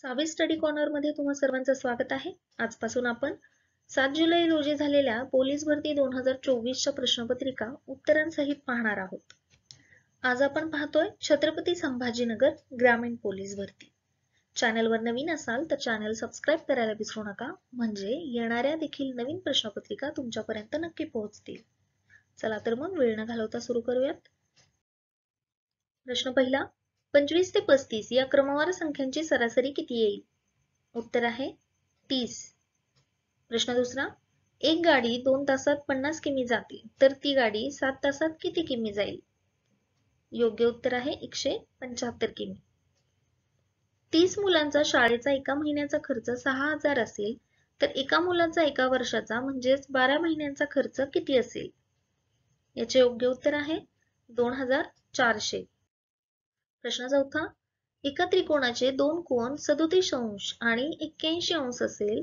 सावी study corner मध्ये तुम्हा सर्वांचं स्वागत आहे। आजपासून आपण 7 जुलै रोजी झालेल्या पोलीस भरती 2024च्या प्रश्नपत्रिका उत्तरांसहित पाहणार आहोत। आज आपण पाहतोय छत्रपती संभाजीनगर ग्रामीण पोलीस भरती। चॅनलवर नवीन असाल तर चॅनल सबस्क्राइब करायला विसरू नका, म्हणजे येणाऱ्या देखील नवीन प्रश्नपत्रिका तुमच्यापर्यंत नक्की पोहोचतील। चला तर मग वेळ न घालवता सुरू करूयात। प्रश्न पहिला, 25 ते 35 या क्रमवार संख्यांची सरासरी किती येईल? उत्तर आहे 30। प्रश्न दुसरा, एक गाडी 2 तासात 50 किमी जाते, तर ती गाडी 7 तासात किती किमी जाईल? योग्य उत्तर आहे 175 किमी। 30 मुलांचा शाळेचा एका महिन्याचा खर्च 6000 असेल, तर एका मुलाचा एका वर्षाचा म्हणजेच 12 महिन्यांचा खर्च किती असेल? याचे योग्य उत्तर आहे 2400। प्रश्न चौथा, एका त्रिकोणाचे दोन कोन 37 अंश आणि 81 अंश असेल,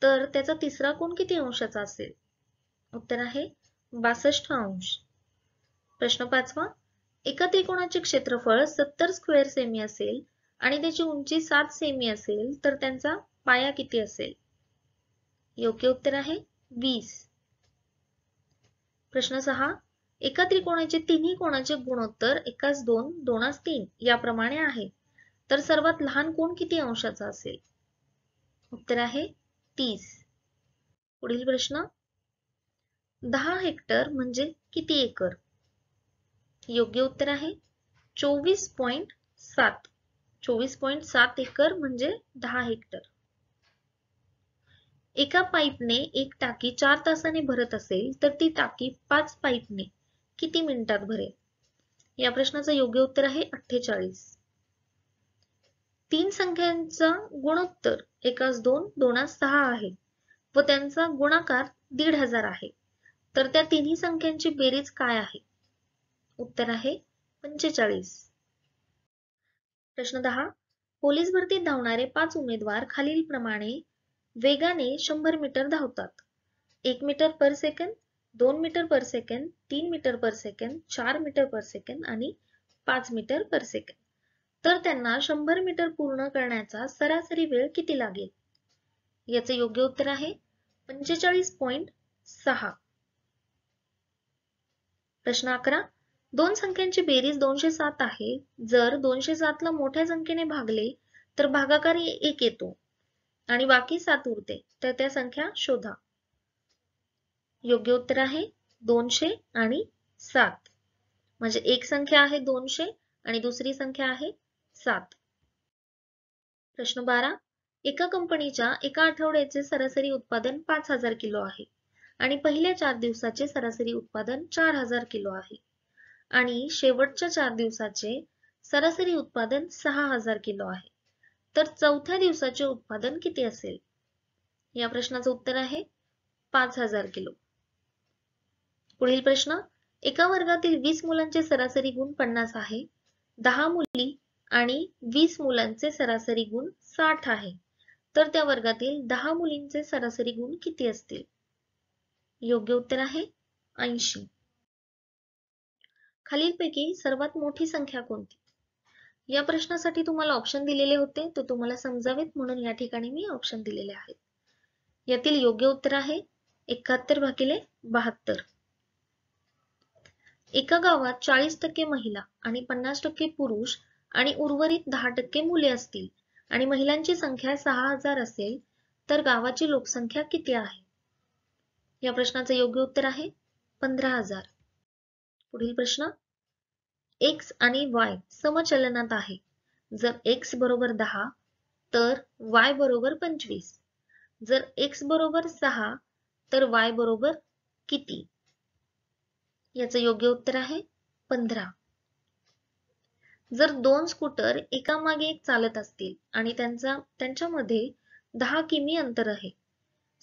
तर त्याचा तिसरा कोन किती अंशाचा असेल? उत्तर आहे 62 अंश। प्रश्न पाचवा, एका त्रिकोणाचे क्षेत्रफळ 70 स्क्वेअर सेमी असेल आणि त्याची उंची 7 सेमी असेल, तर त्यांचा पाया किती असेल? योग्य उत्तर आहे 20। प्रश्न 6, एका त्रिकोणाचे तिन्ही कोणाचे गुणोत्तर 1:2, 2:3 याप्रमाणे आहे, तर सर्वात लहान कोन किती अंशाचा असेल? उत्तर आहे 30। पुढील प्रश्न, 10 हेक्टर म्हणजे किती एकर? योग्य उत्तर आहे 24.7। 24.7 एकर म्हणजे 10 हेक्टर। एका पाईपने एक टाकी 4 तासाने भरत असेल, तर ती टाकी 5 पाईपने किती मिनिटात भरेल? या प्रश्नाचं योग्य उत्तर आहे 48। तीन संख्यांचा गुणोत्तर 1:2, 2:6 आहे व त्यांचा गुणाकार 1500 आहे, तर त्या तिन्ही संख्यांची बेरीज काय आहे? उत्तर आहे 45। प्रश्न 10, पोलीस भरतीत धावणारे 5 उमेदवार खालीलप्रमाणे वेगाने 100 मीटर धावतात। 1 मीटर पर सेकंद, 2 मीटर पर सेकंद, 3 मीटर पर सेकंद, 4 मीटर पर सेकंद आणि 5 मीटर पर सेकंद, तर त्यांना 100 मीटर पूर्ण करण्याचा सरासरी वेळ किती लागेल? याचे योग्य उत्तर आहे 45.6। प्रश्न 11, दोन संख्यांची बेरीज 207 आहे। जर 207 ला मोठ्या संख्येने भागले तर भागाकार 1 येतो आणि बाकी 7 उरते, तर त्या संख्या शोधा। योग्य उत्तर आहे 200 आणि 7, म्हणजे एक संख्या आहे 200 आणि दुसरी संख्या आहे 7। प्रश्न 12, एका कंपनीच्या एका आठवड्याचे सरासरी उत्पादन 5000 किलो आहे आणि पहिल्या 4 दिवसाचे सरासरी उत्पादन 4000 किलो आहे आणि शेवटच्या 4 दिवसाचे सरासरी उत्पादन 6000 किलो आहे, तर चौथ्या दिवसाचे उत्पादन किती असेल? या प्रश्नाचं उत्तर आहे 5000 किलो। पुढील प्रश्न, एका वर्गातील 20 मुलांचे सरासरी गुण 50 आहे, 10 मुली आणि 20 मुलांचे सरासरी गुण 60 आहे, तर त्या वर्गातील 10 मुलींचे सरासरी गुण किती असतील? योग्य उत्तर आहे 80। खालीलपैकी सर्वात मोठी संख्या कोणती? या प्रश्नासाठी तुम्हाला ऑप्शन दिलेले होते, तो तुम्हाला समजावेत म्हणून या ठिकाणी मी ऑप्शन दिलेले आहेत। यातील योग्य उत्तर आहे 71/72। एका गावात 40% महिला आणि 50% पुरुष आणि उर्वरित 10% मुले असतील आणि महिलांची संख्या 6000 असेल, तर गावाची लोकसंख्या किती आहे? या प्रश्नाचे योग्य उत्तर आहे 15000। पुढील प्रश्न, x आणि y समचलनात आहे। जर x बरोबर 10 तर y बरोबर 25। जर x बरोबर 6 तर y बरोबर किती? याचे योग्य उत्तर आहे 15। जर दोन स्कूटर एकामागे एक चालत असतील आणि त्यांच्यामध्ये 10 किमी अंतर आहे,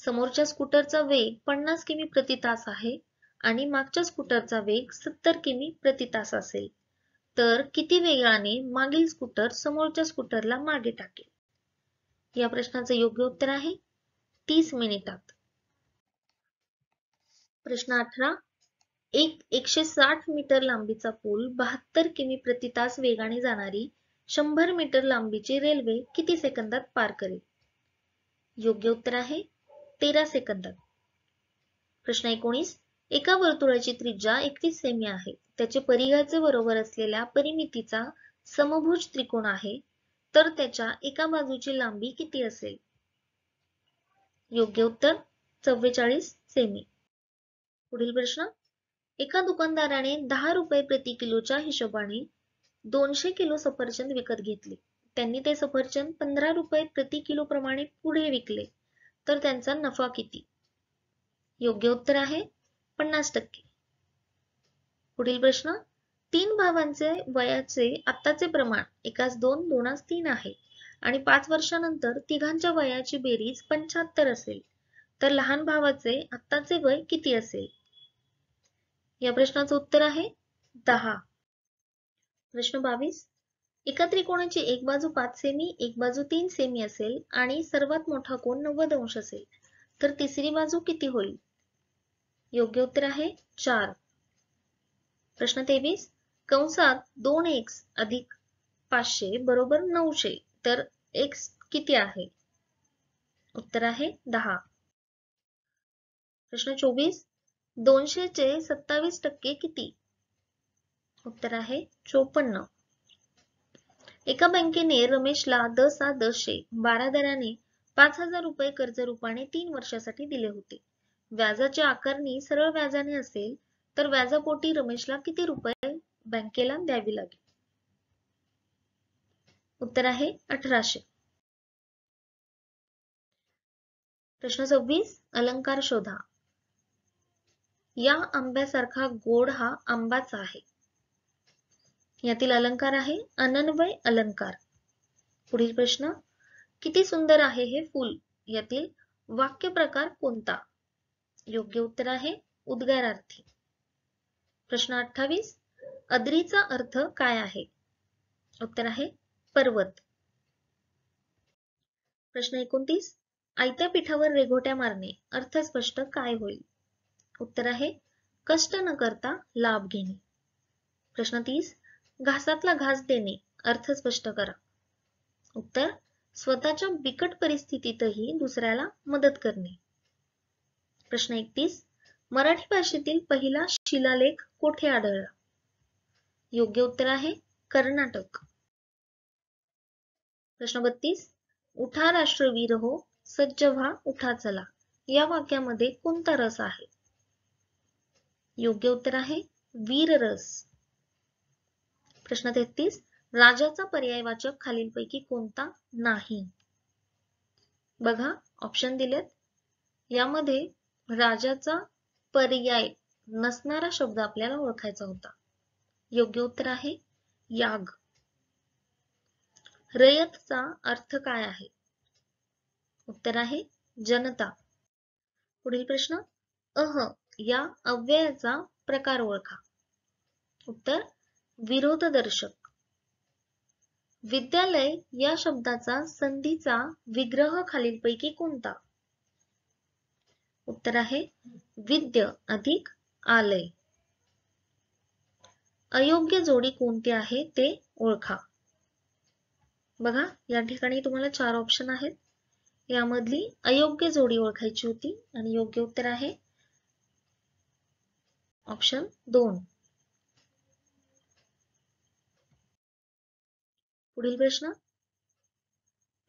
समोरच्या स्कूटरचा वेग 50 किमी प्रति तास आहे आणि मागच्या स्कूटरचा वेग 70 किमी प्रति तास असेल, तर किती वेगाने मागील स्कूटर समोरच्या स्कूटरला मागे टाकेल? या प्रश्नाचे योग्य उत्तर आहे 30 मिनिटात। प्रश्न 18, एक 160 मीटर लांबीचा पूल 72 किमी प्रति तास वेगाने जाणारी 100 मीटर लांबीची रेल्वे किती सेकंदात पार करेल? योग्य उत्तर आहे 13 सेकंदात. प्रश्न 19. एका वर्तुळाची त्रिज्या 31 सेमी आहे. त्याचे परिघाचे बरोबर असलेल्या परिमितीचा समभुज त्रिकोण आहे, तर त्याच्या एका बाजूची लांबी किती असेल? योग्य उत्तर 44 सेमी. पुढील प्रश्न. एका दुकानदाराने 10 रुपये प्रति किलोच्या हिशोबाने 200 किलो सफरचंद विकत घेतले. त्यांनी ते सफरचंद 15 रुपये प्रति किलो प्रमाणे पुढे विकले, तर त्यांचा नफा किती? योग्य उत्तर आहे 50%. पुढील प्रश्न. 3 भावांचे वयाचे आत्ताचे प्रमाण एकास 2, दोनास 3 आहे आणि 5 वर्षानंतर तिघांच्या वयाची बेरीज 75 असेल, तर लहान भावाचे आत्ताचे वय किती असेल? या प्रश्नाचं उत्तर आहे 10. प्रश्न 22. एका त्रिकोणाची एक बाजू 5 सेमी, एक बाजू 3 सेमी असेल आणि सर्वात मोठा कोन 90 अंश असेल, तर तिसरी बाजू किती होईल? योग्य उत्तर आहे 4. प्रश्न 23. कंसात 2x अधिक 500 बरोबर 900, तर x किती आहे? उत्तर आहे 10. प्रश्न 24. 200 चे 27% किती? उत्तर आहे 54. एका बँकेने रमेशला 12 दराने 5000 रुपये कर्ज रूपाने 3 वर्षासाठी दिले होते. व्याजाची आकारणी सरळ व्याजाने असेल, तर व्याजापोटी रमेशला किती रुपये बँकेला द्यावी लागेल? उत्तर आहे 1800. प्रश्न 26. अलंकार शोधा. या आंब्यासारखा गोड हा आंबाच आहे. यातील अलंकार आहे अनन्वय अलंकार. पुढील प्रश्न. किती सुंदर आहे हे फूल. यातील वाक्य प्रकार कोणता? योग्य उत्तर आहे उद्गारार्थी. प्रश्न 28. अद्रीचा अर्थ काय आहे? उत्तर आहे पर्वत. प्रश्न 29. आयत्या पिठावर रेघोट्या मारणे अर्थ स्पष्ट काय होईल? उत्तर आहे कष्ट न करता लाभ घेणे. प्रश्न 30. घासातला घास देणे अर्थ स्पष्ट करा. उत्तर स्वतःच्या बिकट परिस्थितीतही दुसऱ्याला मदत करणे. प्रश्न 31. मराठी भाषेतील पहिला शिलालेख कोठे आढळला? योग्य उत्तर आहे कर्नाटक. प्रश्न 32. उठा राष्ट्रवीर हो, सज्ज व्हा उठा चला. या वाक्यामध्ये कोणता रस आहे? योग्य उत्तर आहे वीररस. प्रश्न 33. राजाचा पर्यायवाचक खालीलपैकी कोणता नाही? बघा ऑप्शन दिलेत. यामध्ये राजाचा पर्याय नसणारा शब्द आपल्याला ओळखायचा होता. योग्य उत्तर आहे याग. रयतचा अर्थ काय आहे? उत्तर आहे जनता. पुढील प्रश्न. अह या अव्ययाचा प्रकार ओळखा. उत्तर विरोधदर्शक. विद्यालय या शब्दाचा संधीचा विग्रह खालीलपैकी कोणता? उत्तर आहे विद्य अधिक आलय. अयोग्य जोडी कोणती आहे ते ओळखा. बघा या ठिकाणी तुम्हाला 4 ऑप्शन आहेत. यामधली अयोग्य जोडी ओळखायची होती आणि योग्य उत्तर आहे ऑप्शन 2. पुढील प्रश्न.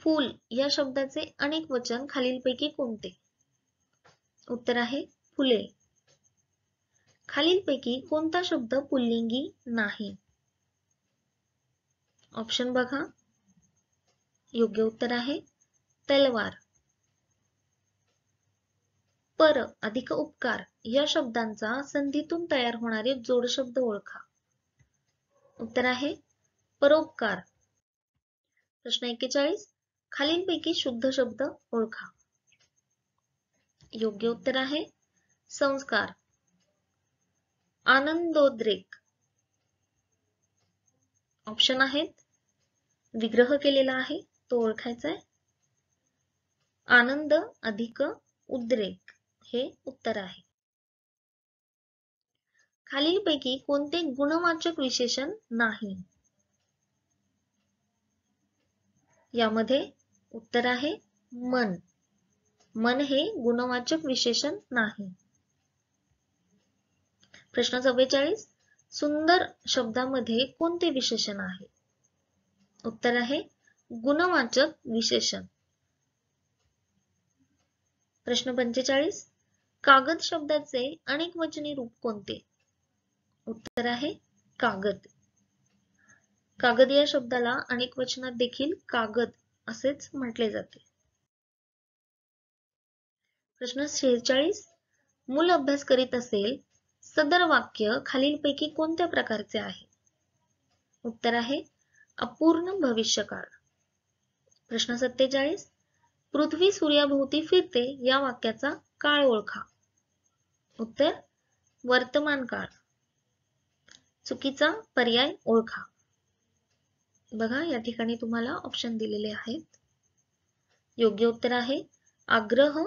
फूल या शब्दाचे अनेक वचन खालीलपैकी कोणते? उत्तर आहे फुले. खालीलपैकी कोणता शब्द पुल्लिंगी नाही? ऑप्शन बघा. योग्य उत्तर आहे तलवार. पर अधिक उपकार या शब्दांचा संधीतून तयार होणारे जोडशब्द ओळखा. उत्तर आहे परोपकार. प्रश्न 41. खालीलपैकी शुद्ध शब्द ओळखा. योग्य उत्तर आहे संस्कार. आनंदोद्रेक. ऑप्शन आहेत. विग्रह केलेला आहे तो ओळखायचा आहे. आनंद अधिक उद्रेक हे उत्तर आहे. खालीलपैकी कोणते गुणवाचक विशेषण नाही? यामध्ये उत्तर आहे मन. मन हे गुणवाचक विशेषण नाही. प्रश्न 44. सुंदर शब्दामध्ये कोणते विशेषण आहे? उत्तर आहे गुणवाचक विशेषण. प्रश्न 45. कागद शब्दाचे अनेकवचनी रूप कोणते? उत्तर आहे कागद. कागद या शब्दाला अनेक वचनात देखील कागद असेच म्हटले जाते. प्रश्न 46. मूल अभ्यास करीत असेल, सदर वाक्य खालीलपैकी कोणत्या प्रकारचे आहे? उत्तर आहे अपूर्ण भविष्यकाळ. प्रश्न 47. पृथ्वी सूर्याभोवती फिरते या वाक्याचा काळ ओळखा. उत्तर वर्तमान काळ. चुकीचा पर्याय ओळखा. बघा या ठिकाणी तुम्हाला ऑप्शन दिलेले आहेत. योग्य उत्तर आहे आग्रह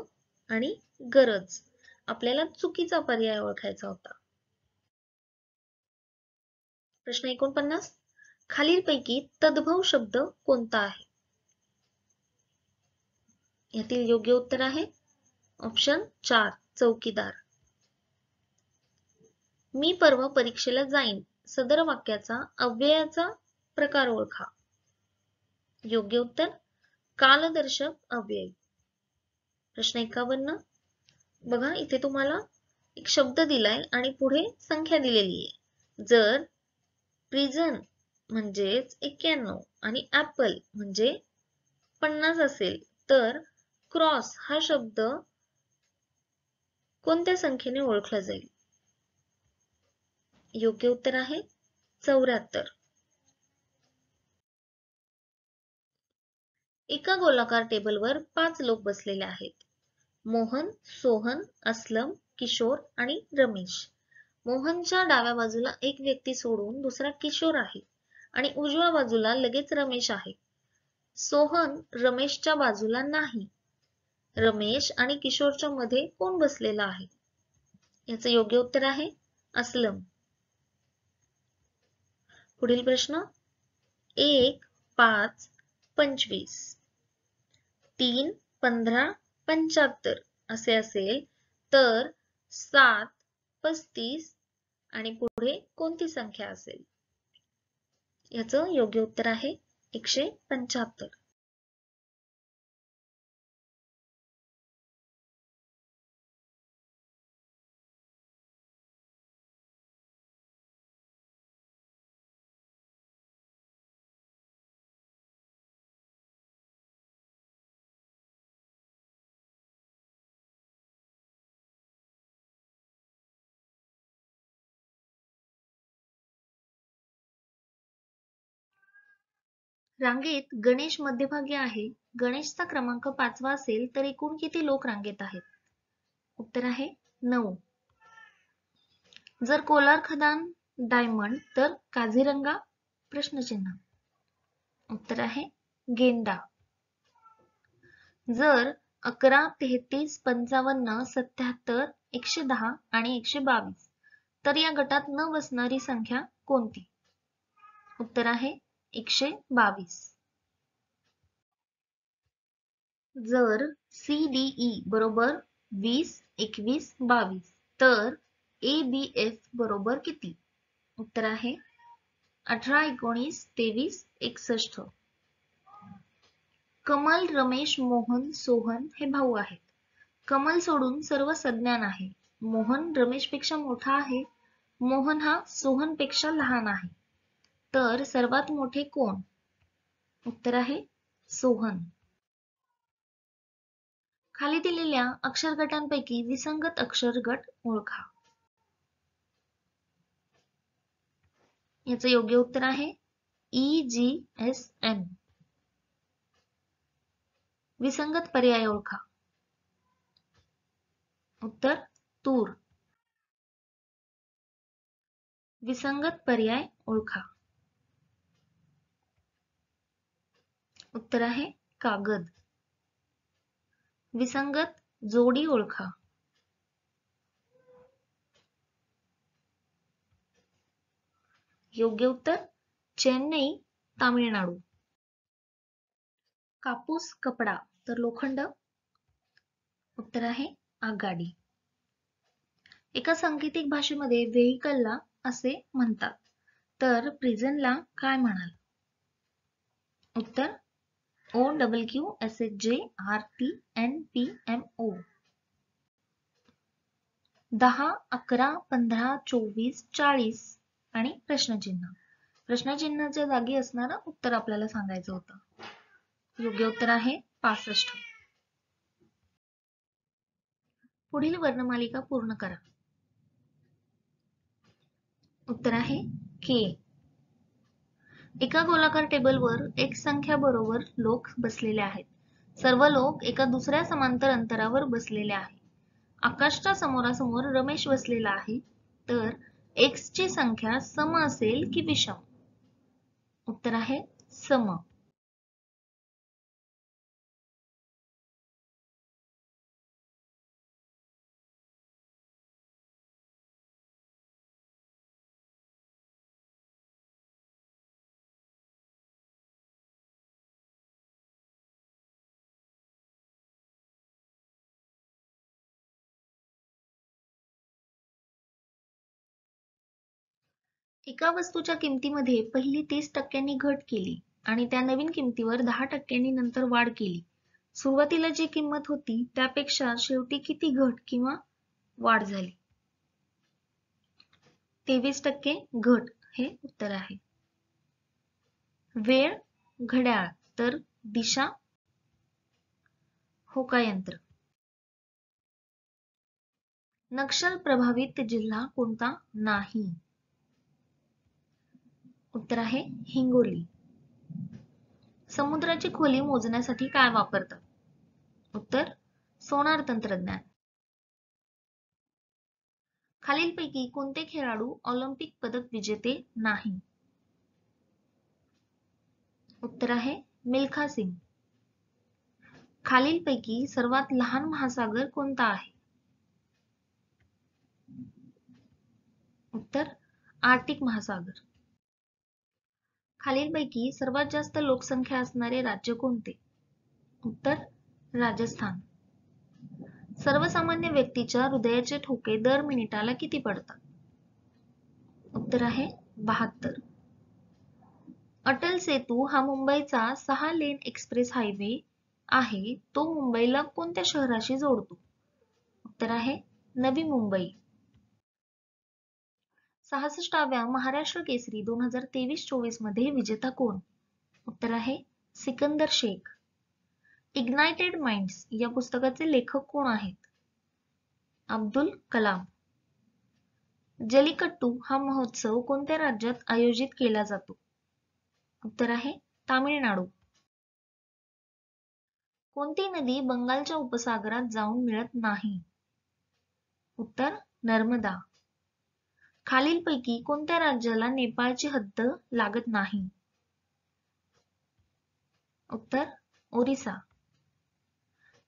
आणि गरज. आपल्याला चुकीचा पर्याय ओळखायचा होता. प्रश्न 49. खालीलपैकी तद्भव शब्द कोणता आहे? यातील योग्य उत्तर आहे ऑप्शन 4 चौकीदार. मी परवा परीक्षेला जाईन सदर वाक्याचा अव्ययाचा प्रकार ओळखा. योग्य उत्तर कालदर्शक अव्यय. प्रश्न 51. बघा इथे तुम्हाला एक शब्द दिलाय आणि पुढे संख्या दिलेली आहे. जर प्रिझन म्हणजेच 91 आणि ऍपल म्हणजे 50 असेल तर क्रॉस हा शब्द कोणत्या संख्येने ओळखला जाईल? योग्य उत्तर आहे 74. एका गोलाकार टेबलवर 5 लोक बसलेले आहेत. मोहन, सोहन, असलम, किशोर आणि रमेश. मोहनच्या डाव्या बाजूला एक व्यक्ती सोडून दुसरा किशोर आहे आणि उजव्या बाजूला लगेच रमेश आहे. सोहन रमेशच्या बाजूला नाही. रमेश आणि किशोरच्या मध्ये कोण बसलेला आहे? याचं योग्य उत्तर आहे असलम. पुढील प्रश्न 1, 5, 25, 3, 15, 75 असे असेल तर 7, 35 आणि पुढे कोणती संख्या असेल? याचं योग्य उत्तर आहे 175. रांगेत गणेश मध्यभागी आहे. गणेशचा क्रमांक 5वा असेल तर एकूण किती लोक रांगेत आहेत? उत्तर आहे 9. जर कोलार खदान डायमंड तर काझीरंगा प्रश्नचिन्ह. उत्तर आहे गेंडा. जर 11, 33, 55, 77, 110 आणि 122 तर या गटात न बसणारी संख्या कोणती? उत्तर आहे 122. जर CDE बरोबर 20, 21, 22 तर ABF बरोबर किती? उत्तर आहे 18, 19, 23, 61. कमल, रमेश, मोहन, सोहन हे भाऊ आहेत. कमल सोडून सर्व सज्ञान आहे. मोहन रमेशपेक्षा मोठा आहे. मोहन हा सोहनपेक्षा लहान आहे. तर सर्वात मोठे कोण? उत्तर आहे सोहन. खाली दिलेल्या अक्षर गटांपैकी विसंगत अक्षर गट ओळखा. याचं योग्य उत्तर आहे EGSM. विसंगत पर्याय ओळखा. उत्तर तूर. विसंगत पर्याय ओळखा. उत्तर आहे कागद. विसंगत जोडी ओळखा. योग्य उत्तर चेन्नई, तामिळनाडू. कापूस, कपडा तर लोखंड. उत्तर आहे आगगाडी. एका सांकेतिक भाषेमध्ये व्हेइकलला असे म्हणतात, तर प्रिझनला काय म्हणाल? उत्तर OWQSHJRTNPMO. 10, 11, 15, 24, 40 आणि प्रश्नचिन्ह. प्रश्नचिन्हाच्या जागी असणारं उत्तर आपल्याला सांगायचं होतं. योग्य उत्तर आहे 65. पुढील वर्णमालिका पूर्ण करा. उत्तर आहे के. एका गोलाकार टेबलवर एक संख्या बरोबर लोक बसलेले आहेत. सर्व लोक एका दुसऱ्या समांतर अंतरावर बसलेले आहेत. आकाशच्या समोरासमोर रमेश बसलेला आहे, तर एक्स ची संख्या सम असेल की विषम? उत्तर आहे सम. एका वस्तूच्या किमतीमध्ये पहिली 30% घट केली आणि त्या नवीन किमतीवर 10% नंतर वाढ केली. सुरुवातीला जी किंमत होती त्यापेक्षा शेवटी किती घट किंवा वाढ झाली? 23% घट हे उत्तर आहे. वेळ घड्याळ तर दिशा होकायंत्र. नक्षल प्रभावित जिल्हा कोणता नाही? उत्तर आहे हिंगोली. समुद्राची खोली मोजण्यासाठी काय वापरतात? उत्तर सोनार तंत्रज्ञान. खालीलपैकी कोणते खेळाडू ऑलिम्पिक पदक विजेते नाही? उत्तर आहे मिल्खा सिंग. खालीलपैकी सर्वात लहान महासागर कोणता आहे? उत्तर आर्क्टिक महासागर. खालीलपैकी सर्वात जास्त लोकसंख्या असणारे राज्य कोणते? उत्तर राजस्थान. सर्वसामान्य व्यक्तीच्या हृदयाचे ठोके दर मिनिटाला किती पडतात? उत्तर आहे 72. अटल सेतू हा मुंबईचा 6 लेन एक्सप्रेस हायवे आहे. तो मुंबईला कोणत्या शहराशी जोडतो? उत्तर आहे नवी मुंबई. 66व्या महाराष्ट्र केसरी 2023-24 मध्ये विजेता कोण? उत्तर आहे सिकंदर शेख. इग्नायटेड माइंड्स या पुस्तकाचे लेखक कोण आहेत? अब्दुल कलाम. जलीकट्टू हा महोत्सव कोणत्या राज्यात आयोजित केला जातो? उत्तर आहे तामिळनाडू. कोणती नदी बंगालच्या उपसागरात जाऊन मिळत नाही? उत्तर नर्मदा. खालीलपैकी कोणत्या राज्याला नेपाळची हद्द लागत नाही? उत्तर ओरिसा.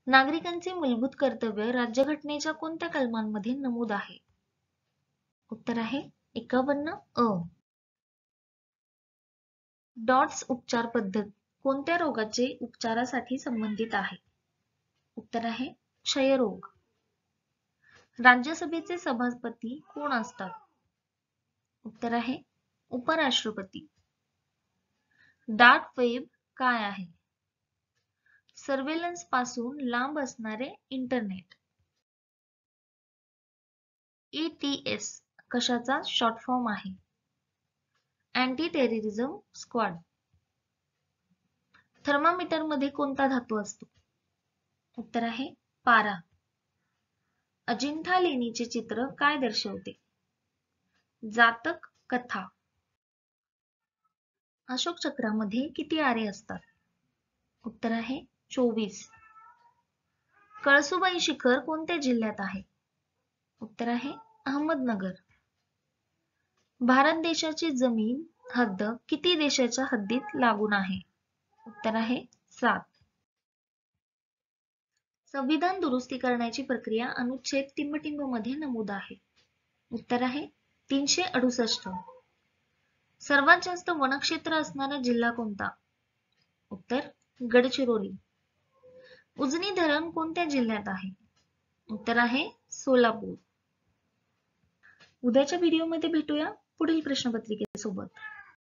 नागरिकांचे मूलभूत कर्तव्य राज्यघटनेच्या कोणत्या कलमांमध्ये नमूद आहे? उत्तर आहे 51 अ. डॉट्स उपचार पद्धत कोणत्या रोगाचे उपचारासाठी संबंधित आहे? उत्तर आहे क्षयरोग. राज्यसभेचे सभापती कोण असतात? उत्तर आहे उपराष्ट्रपती. डार्क वेब काय आहे? सर्वेलन्स पासून लांब असणारे इंटरनेट. ETS कशाचा शॉर्ट फॉर्म आहे? Anti terrorism squad. थर्मामीटर मध्ये कोणता धातू असतो? उत्तर आहे पारा. अजिंठा लेणीचे चित्र काय दर्शवते? जातक कथा. अशोक चक्रामध्ये किती आरे असतात? उत्तर आहे 24. कळसुबाई शिखर कोणत्या जिल्ह्यात आहे? उत्तर आहे अहमदनगर. भारत देशाची जमीन हद्द किती देशाच्या हद्दीत लागून आहे? उत्तर आहे 7. संविधान दुरुस्ती करण्याची प्रक्रिया अनुच्छेद टिंब मध्ये नमूद आहे. उत्तर आहे 368. सर्वात जास्त वनक्षेत्र असणारा जिल्हा कोणता? उत्तर गडचिरोली. उजनी धरण कोणत्या जिल्ह्यात आहे? उत्तर आहे सोलापूर. उद्याच्या व्हिडिओमध्ये भेटूया पुढील प्रश्नपत्रिकेसोबत.